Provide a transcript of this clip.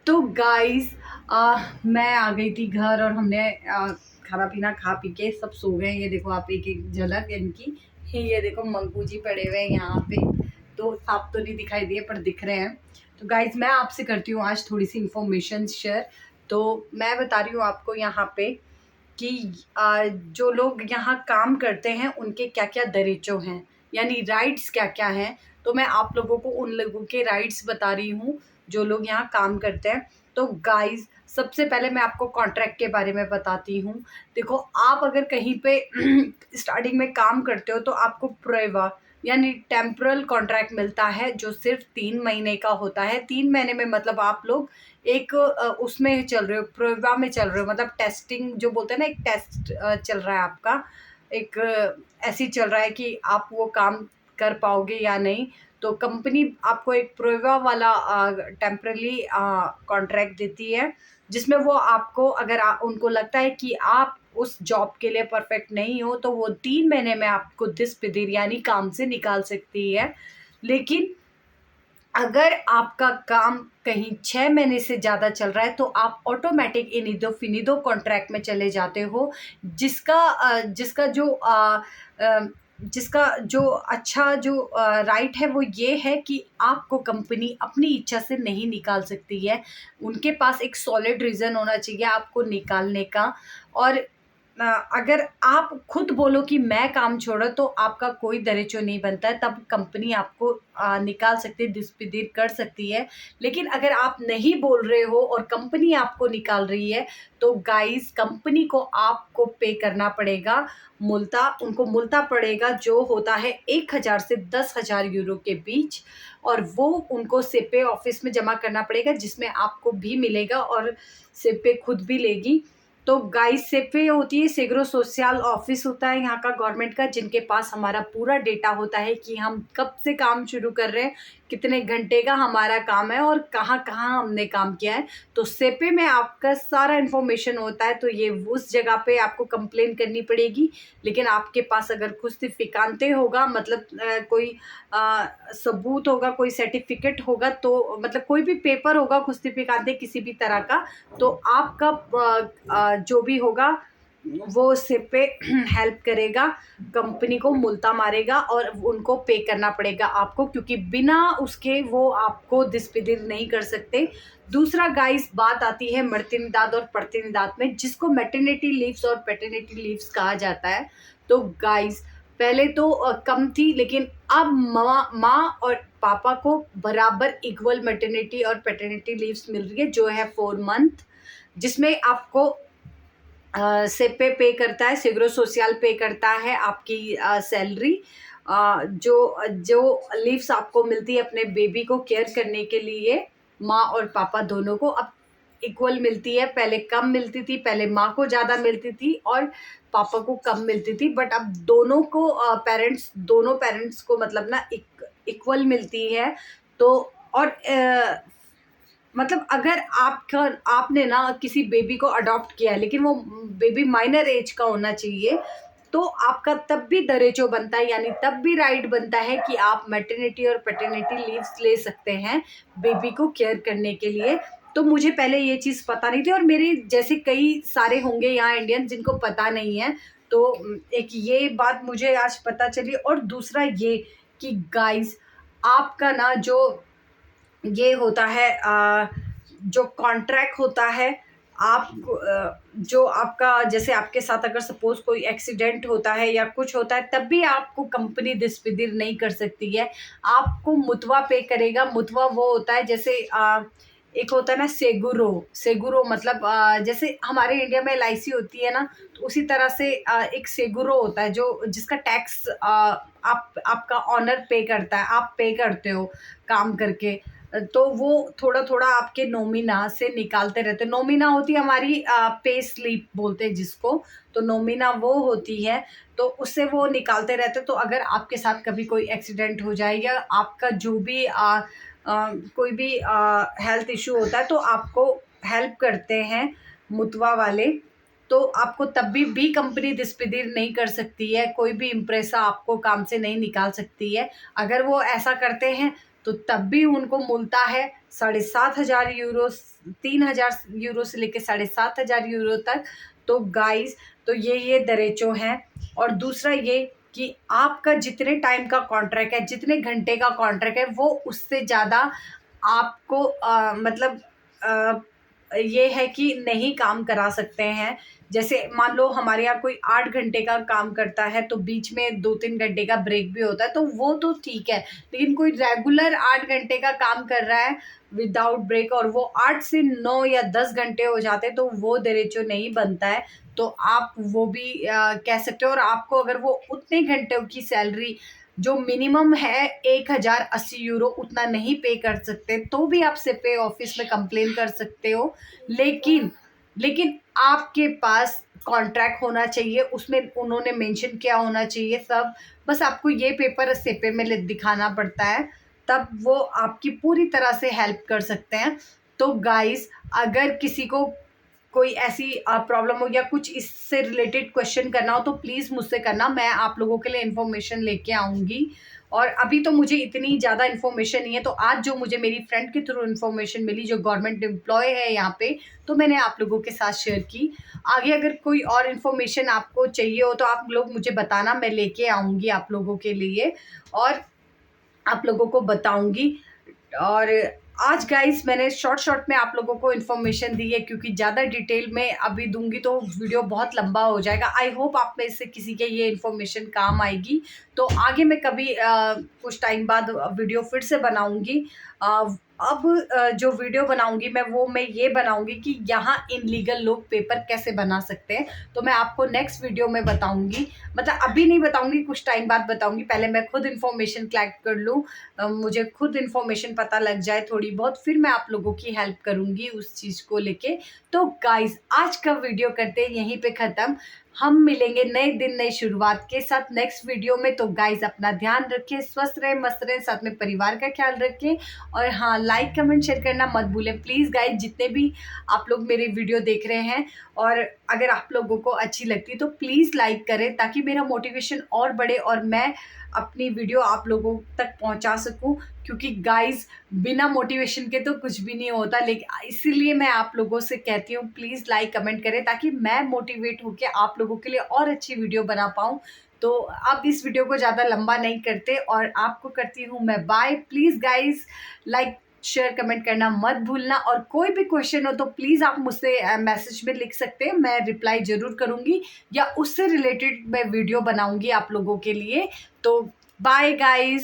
तो गाइस मैं आ गई थी घर और हमने खाना पीना खा पी के सब सो गए। ये देखो आप एक एक झलक इनकी। ये देखो मंकू जी पड़े हुए हैं यहाँ पे। तो साफ तो नहीं दिखाई दिए पर दिख रहे हैं। तो गाइस मैं आपसे करती हूँ आज थोड़ी सी इंफॉर्मेशन शेयर। तो मैं बता रही हूँ आपको यहाँ पे कि जो लोग यहाँ काम करते हैं उनके क्या क्या दरीचों हैं, यानी राइट्स क्या क्या हैं। तो मैं आप लोगों को उन लोगों के राइट्स बता रही हूँ जो लोग यहाँ काम करते हैं। तो गाइस सबसे पहले मैं आपको कॉन्ट्रैक्ट के बारे में बताती हूँ। देखो आप अगर कहीं पे स्टार्टिंग में काम करते हो तो आपको प्रेवा यानी टेम्परल कॉन्ट्रैक्ट मिलता है जो सिर्फ 3 महीने का होता है। 3 महीने में मतलब आप लोग एक उसमें चल रहे हो, प्रेवा में चल रहे हो, मतलब टेस्टिंग जो बोलते हैं ना, एक टेस्ट चल रहा है आपका। एक ऐसी चल रहा है कि आप वो काम कर पाओगे या नहीं। तो कंपनी आपको एक प्रेवा वाला टेम्परली कॉन्ट्रैक्ट देती है, जिसमें वो आपको अगर उनको लगता है कि आप उस जॉब के लिए परफेक्ट नहीं हो तो वो 3 महीने में आपको दिस-पिदिर यानी काम से निकाल सकती है। लेकिन अगर आपका काम कहीं 6 महीने से ज़्यादा चल रहा है तो आप ऑटोमेटिक इनिदो फिनिदो कॉन्ट्रैक्ट में चले जाते हो, जिसका जो अच्छा जो राइट है वो ये है कि आपको कंपनी अपनी इच्छा से नहीं निकाल सकती है। उनके पास एक सॉलिड रीज़न होना चाहिए आपको निकालने का। और अगर आप खुद बोलो कि मैं काम छोड़ा तो आपका कोई दरीचो नहीं बनता है, तब कंपनी आपको निकाल सकती है, दिस-पिदिर कर सकती है। लेकिन अगर आप नहीं बोल रहे हो और कंपनी आपको निकाल रही है तो गाइस कंपनी को आपको पे करना पड़ेगा मुल्ता। उनको मुल्ता पड़ेगा जो होता है 1000 से 10,000 यूरो के बीच, और वो उनको सेपे ऑफिस में जमा करना पड़ेगा, जिसमें आपको भी मिलेगा और सेपे खुद भी लेगी। तो गाइस सेपे होती है, सेग्रो सोशल ऑफिस होता है यहाँ का गवर्नमेंट का, जिनके पास हमारा पूरा डेटा होता है कि हम कब से काम शुरू कर रहे हैं, कितने घंटे का हमारा काम है और कहाँ कहाँ हमने काम किया है। तो सेपे में आपका सारा इन्फॉर्मेशन होता है। तो ये उस जगह पे आपको कंप्लेन करनी पड़ेगी। लेकिन आपके पास अगर जुस्टिफिकांते होगा, मतलब कोई सबूत होगा, कोई सर्टिफिकेट होगा, तो मतलब कोई भी पेपर होगा जुस्टिफिकांते किसी भी तरह का, तो आपका जो भी होगा वो सेपे हेल्प करेगा, कंपनी को मुल्ता मारेगा और उनको पे करना पड़ेगा आपको, क्योंकि बिना उसके वो आपको दिस-पिदिर नहीं कर सकते। दूसरा गाइस बात आती है मर्तिनिदाद और पर्तिनिदाद में, जिसको मैटरनिटी लीव्स और पैटर्निटी लीव्स कहा जाता है। तो गाइस पहले तो कम थी, लेकिन अब माँ और पापा को बराबर इक्वल मैटरनिटी और पैटर्निटी लीव्स मिल रही है, जो है 4 मंथ, जिसमें आपको सेपे पे करता है, सेग्रो सोशल पे करता है आपकी सैलरी। जो जो लीव्स आपको मिलती है अपने बेबी को केयर करने के लिए, माँ और पापा दोनों को अब इक्वल मिलती है। पहले कम मिलती थी, पहले माँ को ज़्यादा मिलती थी और पापा को कम मिलती थी, बट अब दोनों को दोनों पेरेंट्स को मतलब ना इक्वल मिलती है। तो और मतलब अगर आपने ना किसी बेबी को अडॉप्ट किया है, लेकिन वो बेबी माइनर एज का होना चाहिए, तो आपका तब भी दरेजो बनता है, यानी तब भी राइट बनता है कि आप मैटरनिटी और पैटर्निटी लीव्स ले सकते हैं बेबी को केयर करने के लिए। तो मुझे पहले ये चीज़ पता नहीं थी और मेरे जैसे कई सारे होंगे यहाँ इंडियन जिनको पता नहीं है। तो एक ये बात मुझे आज पता चली। और दूसरा ये कि गाइस आपका ना जो ये होता है जो कॉन्ट्रैक्ट होता है, आप जो आपका जैसे आपके साथ अगर सपोज कोई एक्सीडेंट होता है या कुछ होता है, तब भी आपको कंपनी दिस-पिदिर नहीं कर सकती है, आपको मुतवा पे करेगा। मुतवा वो होता है जैसे एक होता है ना सेगुरो। सेगुरो मतलब जैसे हमारे इंडिया में एलआईसी होती है ना, तो उसी तरह से एक सेगुरो होता है जो जिसका टैक्स आपका ऑनर पे करता है, आप पे करते हो काम करके। तो वो थोड़ा-थोड़ा आपके नोमिना से निकालते रहते हैं। नोमिना होती है हमारी पे स्लिप बोलते हैं जिसको, तो नोमिना वो होती है, तो उससे वो निकालते रहते हैं। तो अगर आपके साथ कभी कोई एक्सीडेंट हो जाए या आपका जो भी कोई भी हेल्थ इश्यू होता है, तो आपको हेल्प करते हैं मुतवा वाले। तो आपको तब भी कंपनी दिस-पिदिर नहीं कर सकती है, कोई भी इम्प्रेसा आपको काम से नहीं निकाल सकती है। अगर वो ऐसा करते हैं तो तब भी उनको मिलता है 7,500 यूरो, 3,000 यूरो से लेके 7,500 यूरो तक। तो गाइस, तो ये दरेचो हैं। और दूसरा ये कि आपका जितने टाइम का कॉन्ट्रैक्ट है, जितने घंटे का कॉन्ट्रैक्ट है, वो उससे ज़्यादा आपको मतलब ये है कि नहीं काम करा सकते हैं। जैसे मान लो हमारे यहाँ कोई 8 घंटे का काम करता है, तो बीच में 2-3 घंटे का ब्रेक भी होता है, तो वो तो ठीक है। लेकिन कोई रेगुलर 8 घंटे का काम कर रहा है विदाउट ब्रेक, और वो 8 से 9 या 10 घंटे हो जाते हैं, तो वो देरेचो नहीं बनता है। तो आप वो भी कह सकते हो। और आपको अगर वो उतने घंटों की सैलरी जो मिनिमम है 1,080 यूरो, उतना नहीं पे कर सकते, तो भी आप सिपे ऑफिस में कंप्लेन कर सकते हो। लेकिन आपके पास कॉन्ट्रैक्ट होना चाहिए, उसमें उन्होंने मेंशन किया होना चाहिए सब। बस आपको ये पेपर सिपे में दिखाना पड़ता है, तब वो आपकी पूरी तरह से हेल्प कर सकते हैं। तो गाइस, अगर किसी को कोई ऐसी प्रॉब्लम हो या कुछ इससे रिलेटेड क्वेश्चन करना हो, तो प्लीज़ मुझसे करना, मैं आप लोगों के लिए इन्फॉर्मेशन लेके आऊँगी। और अभी तो मुझे इतनी ज़्यादा इन्फॉर्मेशन नहीं है, तो आज जो मुझे मेरी फ्रेंड के थ्रू इन्फॉर्मेशन मिली, जो गवर्नमेंट एम्प्लॉय है यहाँ पे, तो मैंने आप लोगों के साथ शेयर की। आगे अगर कोई और इन्फॉर्मेशन आपको चाहिए हो, तो आप लोग मुझे बताना, मैं लेके आऊँगी आप लोगों के लिए और आप लोगों को बताऊँगी। और आज गाइस, मैंने शॉर्ट में आप लोगों को इन्फॉर्मेशन दी है, क्योंकि ज़्यादा डिटेल में अभी दूंगी तो वीडियो बहुत लंबा हो जाएगा। आई होप आप में से किसी के ये इन्फॉर्मेशन काम आएगी। तो आगे मैं कभी कुछ टाइम बाद वीडियो फिर से बनाऊंगी। अब जो वीडियो बनाऊंगी मैं ये बनाऊंगी कि यहाँ इनलीगल लोग पेपर कैसे बना सकते हैं। तो मैं आपको नेक्स्ट वीडियो में बताऊंगी, मतलब अभी नहीं बताऊंगी, कुछ टाइम बाद बताऊंगी। पहले मैं खुद इन्फॉर्मेशन कलेक्ट कर लूँ, मुझे खुद इन्फॉर्मेशन पता लग जाए थोड़ी बहुत, फिर मैं आप लोगों की हेल्प करूंगी उस चीज़ को लेके। तो गाइज, आज का वीडियो करते हैं यहीं पे ख़त्म। हम मिलेंगे नए दिन नई शुरुआत के साथ नेक्स्ट वीडियो में। तो गाइज, अपना ध्यान रखें, स्वस्थ रहें, मस्त रहें, साथ में परिवार का ख्याल रखें। और हाँ, लाइक कमेंट शेयर करना मत भूलें प्लीज़ गाइज, जितने भी आप लोग मेरे वीडियो देख रहे हैं। और अगर आप लोगों को अच्छी लगती है तो प्लीज़ लाइक करें, ताकि मेरा मोटिवेशन और बढ़े और मैं अपनी वीडियो आप लोगों तक पहुंचा सकूं। क्योंकि गाइस, बिना मोटिवेशन के तो कुछ भी नहीं होता। लेकिन इसीलिए मैं आप लोगों से कहती हूँ, प्लीज़ लाइक कमेंट करें, ताकि मैं मोटिवेट होकर आप लोगों के लिए और अच्छी वीडियो बना पाऊँ। तो अब इस वीडियो को ज़्यादा लंबा नहीं करते और आपको करती हूँ मैं bye. Please guys, like share comment करना मत भूलना। और कोई भी क्वेश्चन हो तो प्लीज़ आप मुझसे मैसेज में लिख सकते हैं, मैं रिप्लाई ज़रूर करूँगी, या उससे रिलेटेड मैं वीडियो बनाऊँगी आप लोगों के लिए। तो बाय गाइस।